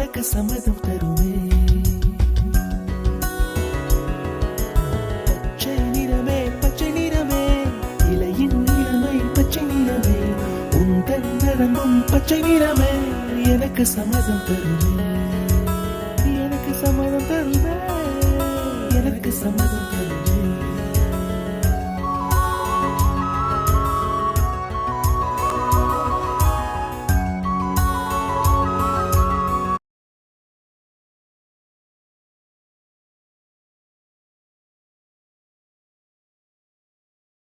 எனக்கு சம்மதம் தருமே. பச்சை நிறமே பச்சை நிறமே, இலையின் நிறமை பச்சை நிறமே, உந்தன் நரம்பும் பச்சை நிறமே, எனக்கு சம்மதம் தருமே, எனக்கு சம்மதம் தருமே, எனக்கு சம்மதம் தருமே.